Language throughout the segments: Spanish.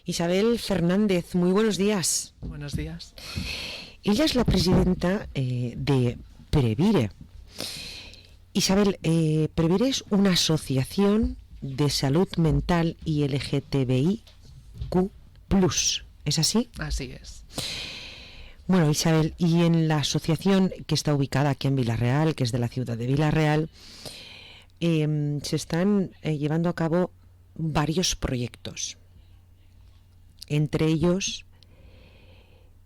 Isabel Fernández, muy buenos días. Buenos días. Ella es la presidenta de Previre. Isabel, Previre es una asociación de salud mental y LGTBIQ+. ¿Es así? Así es. Bueno, Isabel, y en la asociación que está ubicada aquí en Vila-real, que es de la ciudad de Vila-real, se están llevando a cabo varios proyectos. Entre ellos,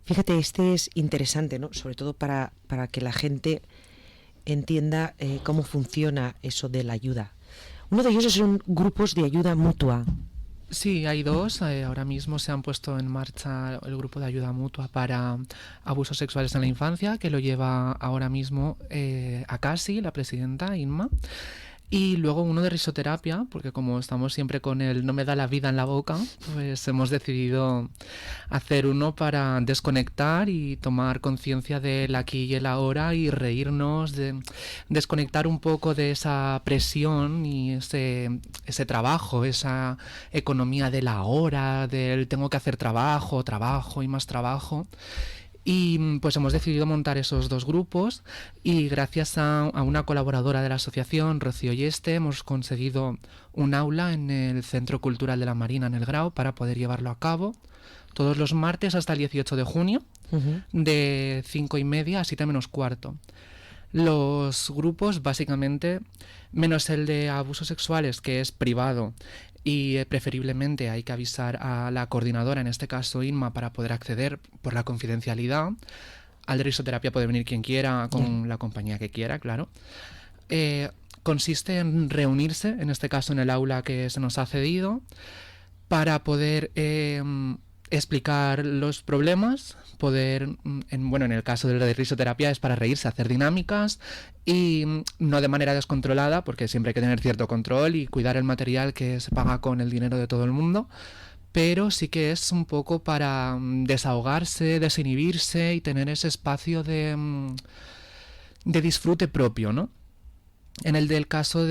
fíjate, este es interesante, ¿no? Sobre todo para que la gente entienda cómo funciona eso de la ayuda. Uno de ellos son grupos de ayuda mutua. Sí, hay dos. Ahora mismo se han puesto en marcha el grupo de ayuda mutua para abusos sexuales en la infancia, que lo lleva ahora mismo Akasi, la presidenta, Inma. Y luego uno de risoterapia, porque como estamos siempre con el no me da la vida en la boca, pues hemos decidido hacer uno para desconectar y tomar conciencia del aquí y el ahora y reírnos, desconectar un poco de esa presión y ese trabajo, esa economía de la hora, del tengo que hacer trabajo y más trabajo. Y pues hemos decidido montar esos dos grupos y gracias a una colaboradora de la asociación, Rocío Yeste, hemos conseguido un aula en el Centro Cultural de la Marina en el Grao para poder llevarlo a cabo todos los martes hasta el 18 de junio, de 5:30 a 7:45. Los grupos, básicamente, menos el de abusos sexuales, que es privado, y preferiblemente hay que avisar a la coordinadora, en este caso Inma, para poder acceder por la confidencialidad. Al de risoterapia puede venir quien quiera, con la compañía que quiera, claro. Consiste en reunirse, en este caso en el aula que se nos ha cedido, para poder explicar los problemas, poder, en el caso de la de risoterapia es para reírse, hacer dinámicas y no de manera descontrolada, porque siempre hay que tener cierto control y cuidar el material que se paga con el dinero de todo el mundo, pero sí que es un poco para desahogarse, desinhibirse y tener ese espacio de disfrute propio, ¿no? En el caso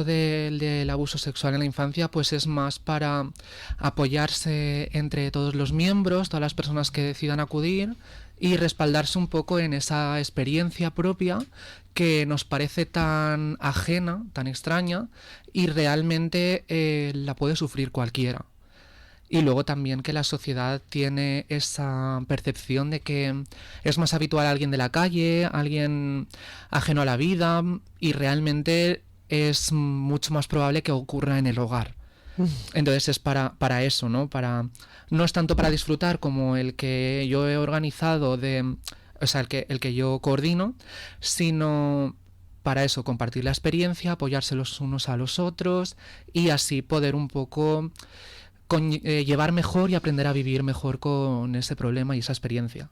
del abuso sexual en la infancia, pues es más para apoyarse entre todos los miembros, todas las personas que decidan acudir y respaldarse un poco en esa experiencia propia que nos parece tan ajena, tan extraña y realmente la puede sufrir cualquiera. Y luego también que la sociedad tiene esa percepción de que es más habitual a alguien de la calle, alguien ajeno a la vida, y realmente es mucho más probable que ocurra en el hogar. Entonces es para eso, ¿no? No es tanto para disfrutar como el que yo he organizado, el que yo coordino, sino para eso, compartir la experiencia, apoyarse los unos a los otros y así poder un poco llevar mejor y aprender a vivir mejor con ese problema y esa experiencia.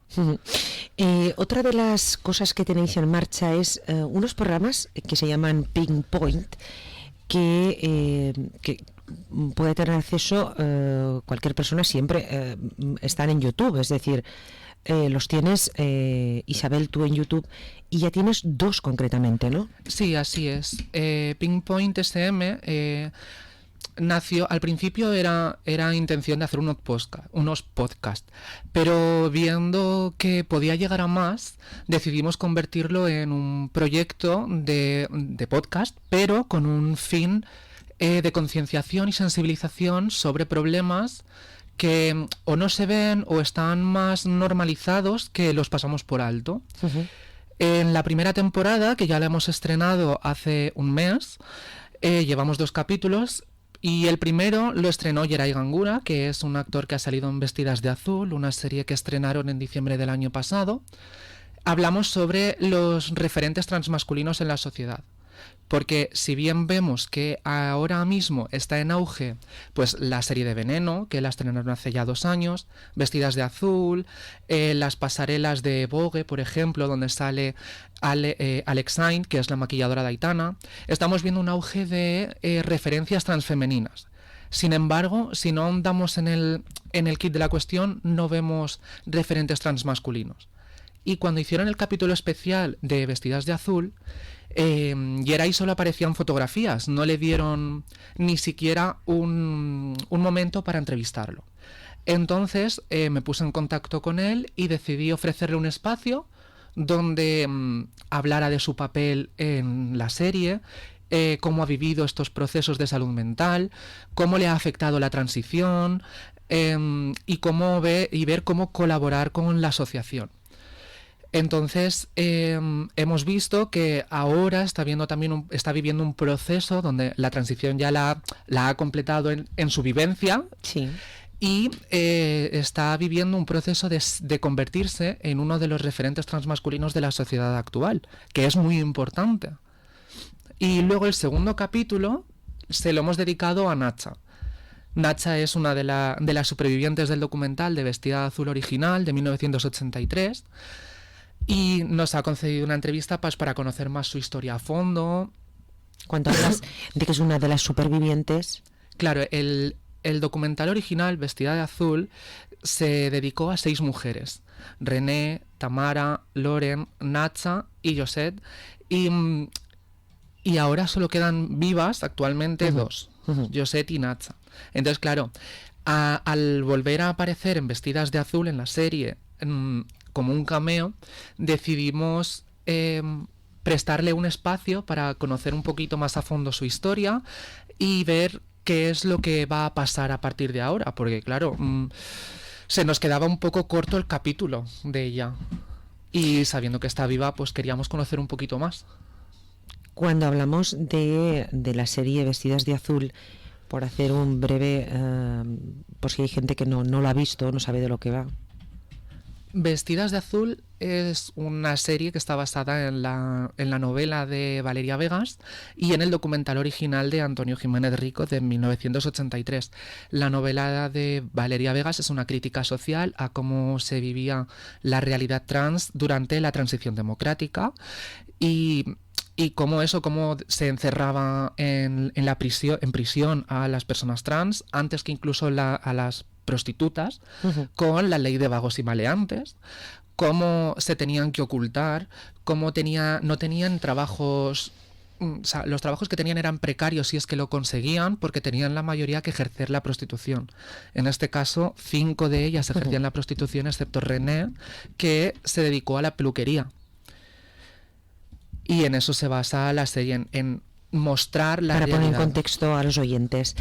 Otra de las cosas que tenéis en marcha es unos programas que se llaman Pinpoint, que puede tener acceso cualquier persona, siempre están en YouTube, es decir, los tienes, Isabel, tú en YouTube, y ya tienes dos concretamente, ¿no? Sí, así es. Pinpoint SM nació, al principio era intención de hacer unos podcasts, pero viendo que podía llegar a más, decidimos convertirlo en un proyecto de podcast, pero con un fin de concienciación y sensibilización sobre problemas que o no se ven o están más normalizados que los pasamos por alto. En la primera temporada, que ya la hemos estrenado hace un mes, llevamos 2 capítulos. Y el primero lo estrenó Yeray Gangura, que es un actor que ha salido en Vestidas de Azul, una serie que estrenaron en diciembre del año pasado. Hablamos sobre los referentes transmasculinos en la sociedad. Porque si bien vemos que ahora mismo está en auge pues la serie de Veneno, que la estrenaron hace ya 2 años, Vestidas de Azul, las pasarelas de Vogue, por ejemplo, donde sale Alex Saint, que es la maquilladora de Aitana, estamos viendo un auge de referencias transfemeninas. Sin embargo, si no ahondamos en el kit de la cuestión, no vemos referentes transmasculinos. Y cuando hicieron el capítulo especial de Vestidas de Azul, Yeray solo aparecían fotografías, no le dieron ni siquiera un momento para entrevistarlo. Entonces me puse en contacto con él y decidí ofrecerle un espacio donde hablara de su papel en la serie, cómo ha vivido estos procesos de salud mental, cómo le ha afectado la transición, y ver cómo colaborar con la asociación. Entonces hemos visto que ahora está viviendo un proceso donde la transición ya la ha completado en su vivencia. Sí. Y está viviendo un proceso de convertirse en uno de los referentes transmasculinos de la sociedad actual, que es muy importante. Y luego el segundo capítulo se lo hemos dedicado a Nacha. Nacha es una de las supervivientes del documental de Vestida de Azul original de 1983 y nos ha concedido una entrevista para conocer más su historia a fondo. Cuando hablas de que es una de las supervivientes... Claro, el documental original, Vestida de Azul, se dedicó a 6 mujeres: René, Tamara, Loren, Nacha y Josette. Y ahora solo quedan vivas actualmente 2, Josette y Nacha. Entonces, claro, al volver a aparecer en Vestidas de Azul en la serie como un cameo, decidimos prestarle un espacio para conocer un poquito más a fondo su historia y ver qué es lo que va a pasar a partir de ahora, porque claro, se nos quedaba un poco corto el capítulo de ella y sabiendo que está viva, pues queríamos conocer un poquito más. Cuando hablamos de la serie Vestidas de Azul, por hacer un breve, por si hay gente que no lo ha visto, no sabe de lo que va. Vestidas de Azul es una serie que está basada en la novela de Valeria Vegas y en el documental original de Antonio Jiménez Rico de 1983. La novela de Valeria Vegas es una crítica social a cómo se vivía la realidad trans durante la transición democrática y cómo se encerraba en prisión a las personas trans antes que incluso a las prostitutas, con la ley de vagos y maleantes, cómo se tenían que ocultar, cómo no tenían trabajos, o sea, los trabajos que tenían eran precarios si es que lo conseguían, porque tenían la mayoría que ejercer la prostitución. En este caso, 5 de ellas ejercían la prostitución, excepto René, que se dedicó a la peluquería. Y en eso se basa la serie, en mostrar la realidad. Para poner en contexto a los oyentes.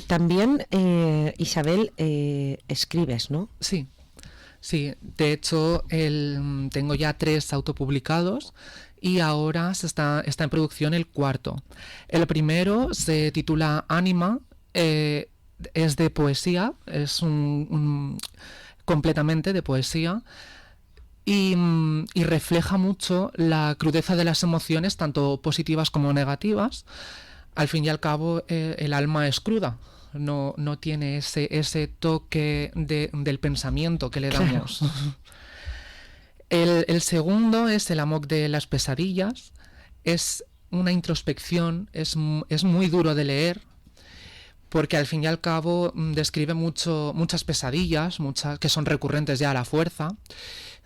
También, Isabel, escribes, ¿no? Sí. De hecho, tengo ya 3 autopublicados y ahora está en producción el 4. El primero se titula Ánima, es de poesía, es completamente de poesía. Y refleja mucho la crudeza de las emociones, tanto positivas como negativas. Al fin y al cabo, el alma es cruda, no tiene ese toque del pensamiento que le damos. Claro. El segundo es El amor de las pesadillas. Es una introspección, es muy duro de leer, porque al fin y al cabo describe muchas pesadillas, que son recurrentes ya a la fuerza.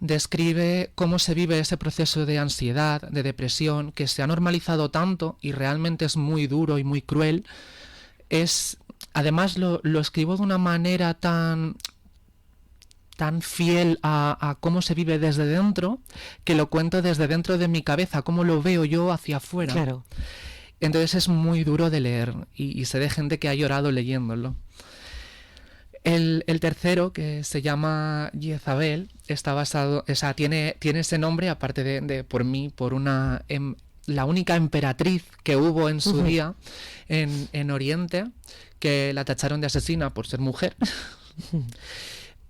Describe cómo se vive ese proceso de ansiedad, de depresión, que se ha normalizado tanto y realmente es muy duro y muy cruel. Además lo escribo de una manera tan fiel a cómo se vive desde dentro, que lo cuento desde dentro de mi cabeza, cómo lo veo yo hacia afuera. Claro. Entonces es muy duro de leer y sé de gente que ha llorado leyéndolo. El tercero, que se llama Jezabel, está basado, o sea, tiene ese nombre aparte de por mí, por la única emperatriz que hubo en su día en Oriente, que la tacharon de asesina por ser mujer.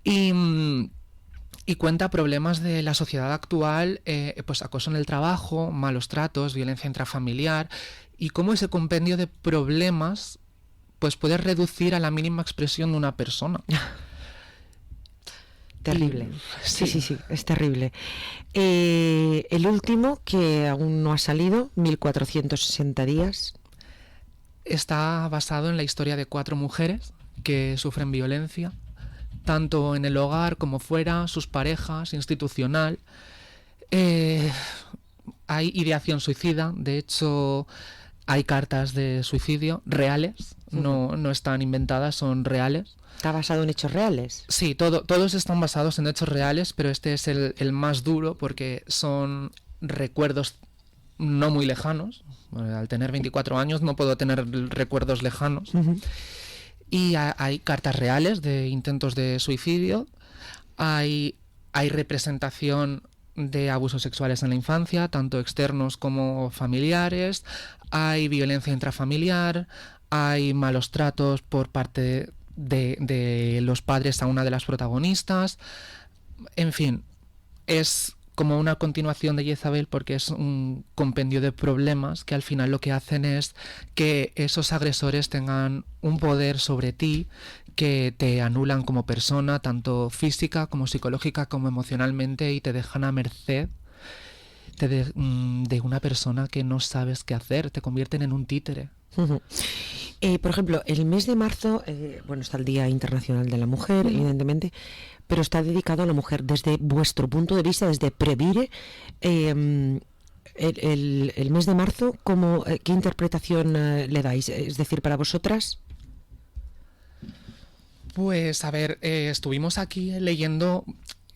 Y cuenta problemas de la sociedad actual, pues acoso en el trabajo, malos tratos, violencia intrafamiliar, y cómo ese compendio de problemas pues puede reducir a la mínima expresión de una persona. Terrible. Sí, es terrible. El último, que aún no ha salido, 1460 días. Está basado en la historia de 4 mujeres que sufren violencia, tanto en el hogar como fuera, sus parejas, institucional. Hay ideación suicida. De hecho, hay cartas de suicidio reales, no están inventadas, son reales. ¿Está basado en hechos reales? Sí, todos están basados en hechos reales, pero este es el más duro porque son recuerdos no muy lejanos. Al tener 24 años no puedo tener recuerdos lejanos. Y hay cartas reales de intentos de suicidio, hay representación de abusos sexuales en la infancia, tanto externos como familiares, hay violencia intrafamiliar, hay malos tratos por parte de los padres a una de las protagonistas. En fin, es como una continuación de Jezabel porque es un compendio de problemas que al final lo que hacen es que esos agresores tengan un poder sobre ti, que te anulan como persona, tanto física como psicológica como emocionalmente, y te dejan a merced de una persona que no sabes qué hacer, te convierten en un títere. Por ejemplo, el mes de marzo, bueno, está el Día Internacional de la Mujer, evidentemente, pero está dedicado a la mujer. Desde vuestro punto de vista, desde Previre, el mes de marzo, ¿qué interpretación le dais? Es decir, para vosotras... Pues a ver, estuvimos aquí leyendo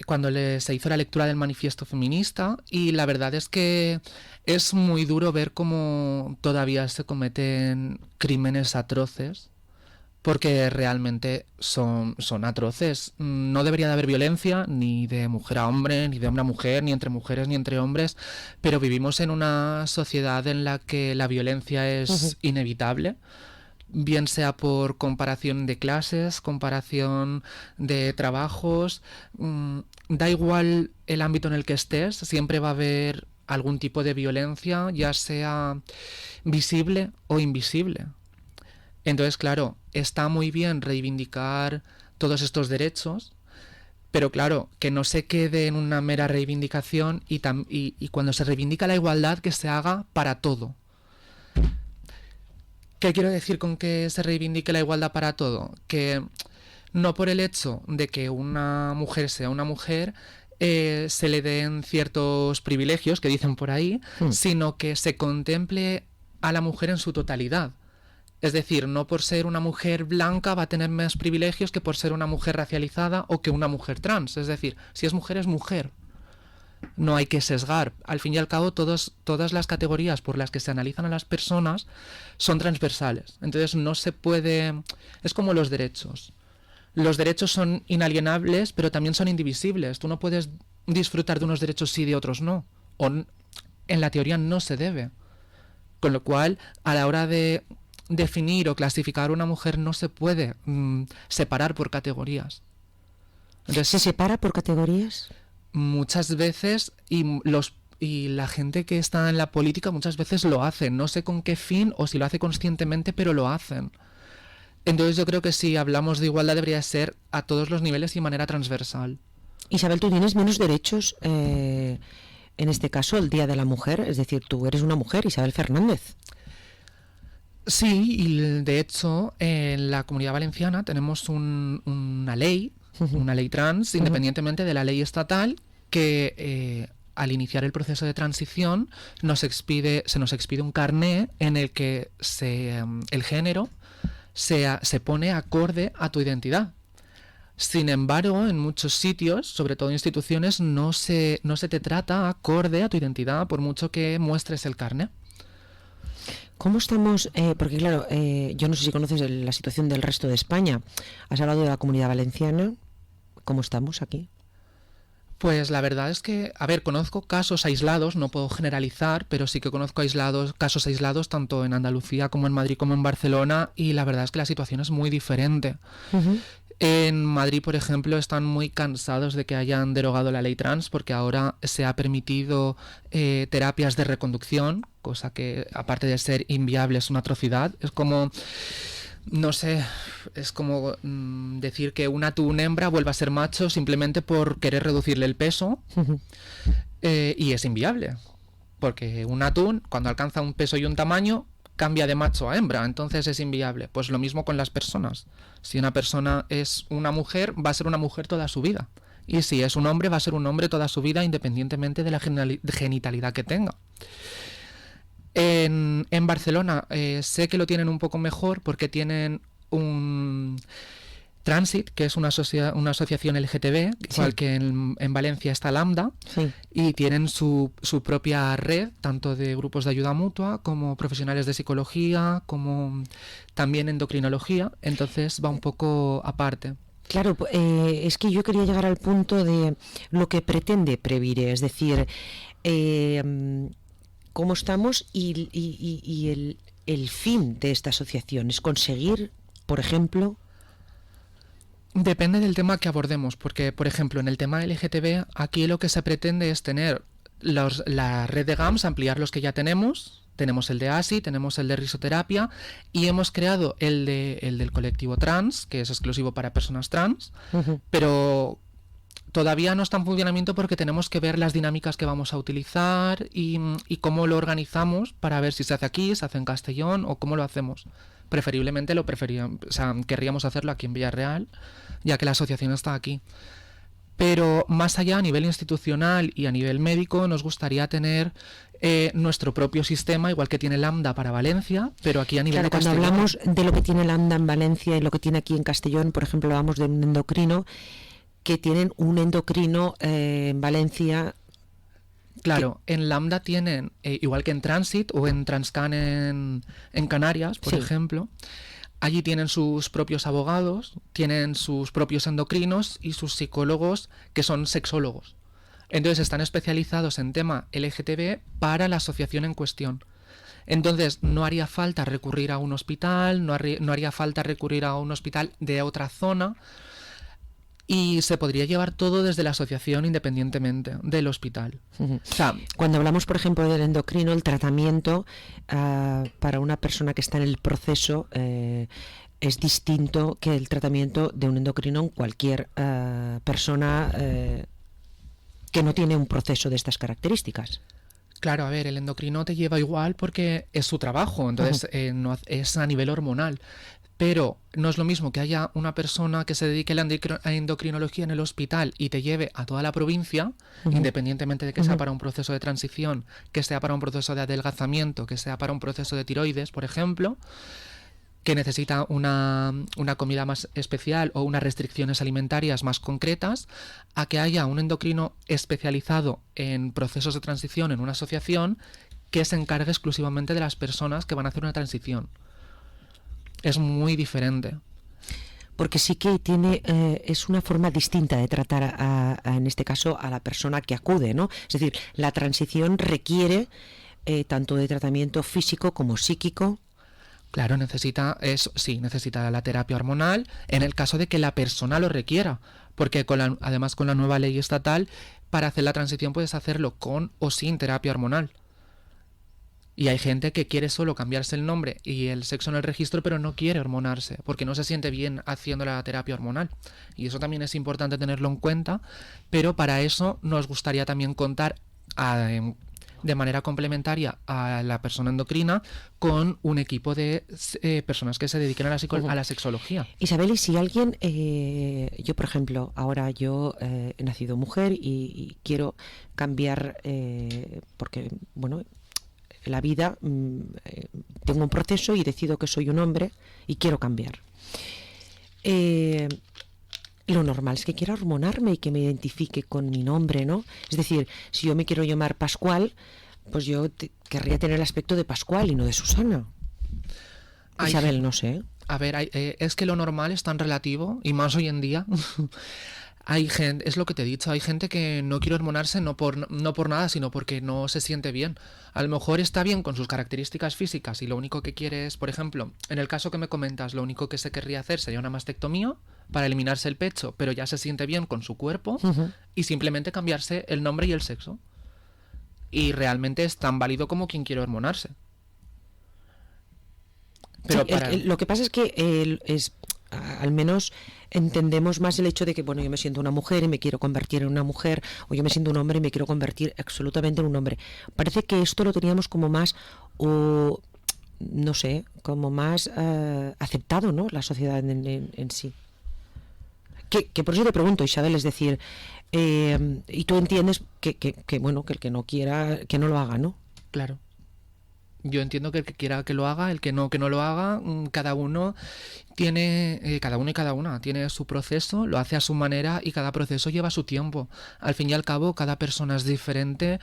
cuando se hizo la lectura del manifiesto feminista, y la verdad es que es muy duro ver cómo todavía se cometen crímenes atroces, porque realmente son atroces. No debería de haber violencia ni de mujer a hombre, ni de hombre a mujer, ni entre mujeres ni entre hombres, pero vivimos en una sociedad en la que la violencia es inevitable. Bien sea por comparación de clases, comparación de trabajos, da igual el ámbito en el que estés, siempre va a haber algún tipo de violencia, ya sea visible o invisible. Entonces, claro, está muy bien reivindicar todos estos derechos, pero claro, que no se quede en una mera reivindicación, y cuando se reivindica la igualdad, que se haga para todo. ¿Qué quiero decir con que se reivindique la igualdad para todo? Que no por el hecho de que una mujer sea una mujer se le den ciertos privilegios que dicen por ahí, sino que se contemple a la mujer en su totalidad. Es decir, no por ser una mujer blanca va a tener más privilegios que por ser una mujer racializada o que una mujer trans. Es decir, si es mujer, es mujer. No hay que sesgar. Al fin y al cabo, todas las categorías por las que se analizan a las personas son transversales. Entonces no se puede... Es como los derechos. Los derechos son inalienables, pero también son indivisibles. Tú no puedes disfrutar de unos derechos sí y de otros no. O en la teoría no se debe. Con lo cual, a la hora de definir o clasificar a una mujer no se puede separar por categorías. Entonces, ¿se separa por categorías? Muchas veces, y la gente que está en la política muchas veces lo hacen, no sé con qué fin o si lo hace conscientemente, pero lo hacen. Entonces yo creo que si hablamos de igualdad debería ser a todos los niveles y de manera transversal. Isabel, tú tienes menos derechos, en este caso, el Día de la Mujer, es decir, tú eres una mujer, Isabel Fernández. Sí, y de hecho en la Comunidad Valenciana tenemos una ley trans, independientemente de la ley estatal, que al iniciar el proceso de transición se nos expide un carné en el que el género se pone acorde a tu identidad. Sin embargo, en muchos sitios, sobre todo en instituciones, no se te trata acorde a tu identidad, por mucho que muestres el carné. ¿Cómo estamos? Porque claro, yo no sé si conoces la situación del resto de España. Has hablado de la Comunidad Valenciana. ¿Cómo estamos aquí? Pues la verdad es que, a ver, conozco casos aislados, no puedo generalizar, pero sí que conozco casos aislados tanto en Andalucía como en Madrid como en Barcelona, y la verdad es que la situación es muy diferente. En Madrid, por ejemplo, están muy cansados de que hayan derogado la ley trans, porque ahora se ha permitido terapias de reconducción, cosa que, aparte de ser inviable, es una atrocidad. Es como... No sé, es como decir que un atún hembra vuelva a ser macho simplemente por querer reducirle el peso, y es inviable, porque un atún, cuando alcanza un peso y un tamaño, cambia de macho a hembra, entonces es inviable. Pues lo mismo con las personas. Si una persona es una mujer, va a ser una mujer toda su vida, y si es un hombre, va a ser un hombre toda su vida, independientemente de la genitalidad que tenga. En Barcelona sé que lo tienen un poco mejor porque tienen un Transit, que es una asociación LGTB, igual Sí. que en Valencia está Lambda, Sí. y tienen su propia red, tanto de grupos de ayuda mutua, como profesionales de psicología, como también endocrinología, entonces va un poco aparte. Claro, es que yo quería llegar al punto de lo que pretende Previre, es decir, cómo estamos y el fin de esta asociación es conseguir, por ejemplo. Depende del tema que abordemos, porque, por ejemplo, en el tema LGTB, aquí lo que se pretende es tener la red de GAMS, ampliar los que ya tenemos. Tenemos el de ASI, tenemos el de risoterapia y hemos creado el del colectivo trans, que es exclusivo para personas trans, Uh-huh. pero todavía no está en funcionamiento porque tenemos que ver las dinámicas que vamos a utilizar y cómo lo organizamos para ver si se hace aquí, se hace en Castellón o cómo lo hacemos. Preferiblemente querríamos hacerlo aquí en Villarreal, ya que la asociación está aquí. Pero más allá, a nivel institucional y a nivel médico, nos gustaría tener nuestro propio sistema, igual que tiene Lambda para Valencia, pero aquí a nivel de Cuando Castellón. hablamos de lo que tiene Lambda en Valencia y lo que tiene aquí en Castellón, por ejemplo, hablamos de un endocrino, que tienen un endocrino en Valencia. Claro, en Lambda tienen, igual que en Transit o en Transcan en Canarias, por ejemplo, allí tienen sus propios abogados, tienen sus propios endocrinos y sus psicólogos que son sexólogos. Entonces están especializados en tema LGTB para la asociación en cuestión. Entonces no haría falta recurrir a un hospital, no haría falta recurrir a un hospital de otra zona y se podría llevar todo desde la asociación independientemente del hospital. Uh-huh. O sea, cuando hablamos, por ejemplo, del endocrino, el tratamiento para una persona que está en el proceso es distinto que el tratamiento de un endocrino en cualquier persona que no tiene un proceso de estas características. Claro, a ver, el endocrino te lleva igual porque es su trabajo, entonces no, es a nivel hormonal. Pero no es lo mismo que haya una persona que se dedique a la endocrinología en el hospital y te lleve a toda la provincia, independientemente de que sea para un proceso de transición, que sea para un proceso de adelgazamiento, que sea para un proceso de tiroides, por ejemplo, que necesita una comida más especial o unas restricciones alimentarias más concretas, a que haya un endocrino especializado en procesos de transición en una asociación que se encargue exclusivamente de las personas que van a hacer una transición. Es muy diferente. Porque sí que tiene es una forma distinta de tratar en este caso a la persona que acude, ¿no? Es decir, la transición requiere tanto de tratamiento físico como psíquico. Claro, necesita la terapia hormonal en el caso de que la persona lo requiera, porque además con la nueva ley estatal, para hacer la transición puedes hacerlo con o sin terapia hormonal. Y hay gente que quiere solo cambiarse el nombre y el sexo en el registro, pero no quiere hormonarse, porque no se siente bien haciendo la terapia hormonal. Y eso también es importante tenerlo en cuenta, pero para eso nos gustaría también contar de manera complementaria a la persona endocrina con un equipo de personas que se dediquen a la sexología. Isabel, y si alguien, yo por ejemplo, ahora yo he nacido mujer y quiero cambiar, porque, bueno, la vida, tengo un proceso y decido que soy un hombre y quiero cambiar. Lo normal es que quiera hormonarme y que me identifique con mi nombre, ¿no? Es decir, si yo me quiero llamar Pascual, pues yo querría tener el aspecto de Pascual y no de Susana. Isabel, no sé. A ver, es que lo normal es tan relativo, y más hoy en día. Hay gente, es lo que te he dicho, hay gente que no quiere hormonarse no por nada, sino porque no se siente bien. A lo mejor está bien con sus características físicas y lo único que quiere es, por ejemplo, en el caso que me comentas, lo único que se querría hacer sería una mastectomía para eliminarse el pecho, pero ya se siente bien con su cuerpo y simplemente cambiarse el nombre y el sexo. Y realmente es tan válido como quien quiere hormonarse. Pero sí, lo que pasa es que al menos entendemos más el hecho de que, bueno, yo me siento una mujer y me quiero convertir en una mujer, o yo me siento un hombre y me quiero convertir absolutamente en un hombre. Parece que esto lo teníamos como más, no sé, como más aceptado, ¿no? La sociedad en sí. Que por eso te pregunto, Isabel, es decir, y tú entiendes que bueno, que el que no quiera, que no lo haga, ¿no? Claro. Yo entiendo que el que quiera que lo haga, el que no lo haga, cada uno cada uno y cada una tiene su proceso, lo hace a su manera y cada proceso lleva su tiempo. Al fin y al cabo, cada persona es diferente,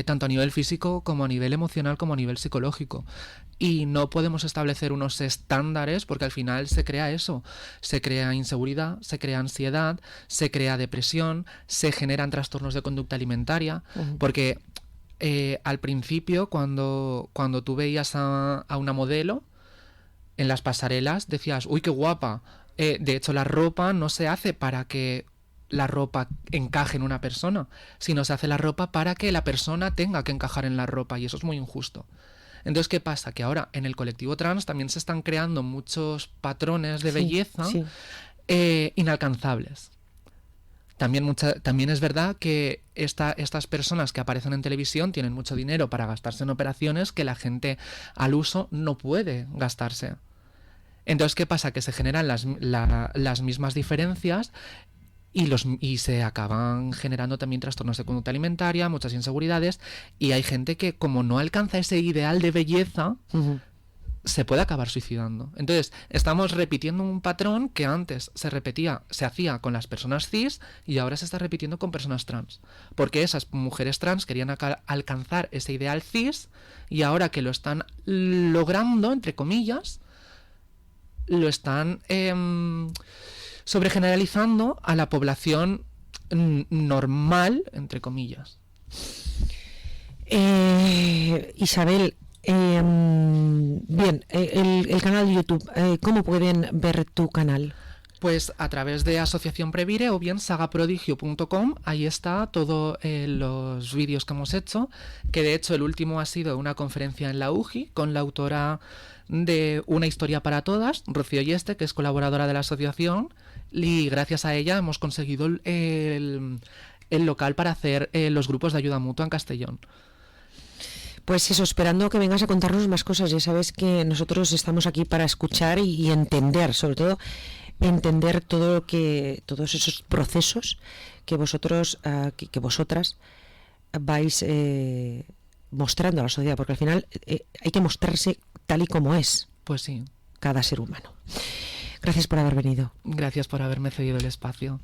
tanto a nivel físico como a nivel emocional como a nivel psicológico. Y no podemos establecer unos estándares porque al final se crea eso. Se crea inseguridad, se crea ansiedad, se crea depresión, se generan trastornos de conducta alimentaria, porque al principio, cuando tú veías a una modelo en las pasarelas, decías, uy, qué guapa. De hecho, la ropa no se hace para que la ropa encaje en una persona, sino se hace la ropa para que la persona tenga que encajar en la ropa, y eso es muy injusto. Entonces, ¿qué pasa? Que ahora en el colectivo trans también se están creando muchos patrones de belleza inalcanzables. También es verdad que estas personas que aparecen en televisión tienen mucho dinero para gastarse en operaciones que la gente al uso no puede gastarse. Entonces, ¿qué pasa? Que se generan las mismas diferencias y se acaban generando también trastornos de conducta alimentaria, muchas inseguridades, y hay gente que, como no alcanza ese ideal de belleza, se puede acabar suicidando. Entonces, estamos repitiendo un patrón que antes se hacía con las personas cis y ahora se está repitiendo con personas trans. Porque esas mujeres trans querían alcanzar ese ideal cis y ahora que lo están logrando, entre comillas, lo están sobregeneralizando a la población normal, entre comillas. Isabel, bien, el canal de YouTube, ¿cómo pueden ver tu canal? Pues a través de Asociación Previre o bien sagaprodigio.com, ahí está todos los vídeos que hemos hecho, que de hecho el último ha sido una conferencia en la UJI con la autora de Una historia para todas, Rocío Yeste, que es colaboradora de la asociación, y gracias a ella hemos conseguido el local para hacer los grupos de ayuda mutua en Castellón. Pues eso, esperando que vengas a contarnos más cosas. Ya sabes que nosotros estamos aquí para escuchar y entender, sobre todo entender todos esos procesos que vosotros, que vosotras vais mostrando a la sociedad, porque al final hay que mostrarse tal y como es. Pues sí. Cada ser humano. Gracias por haber venido. Gracias por haberme cedido el espacio.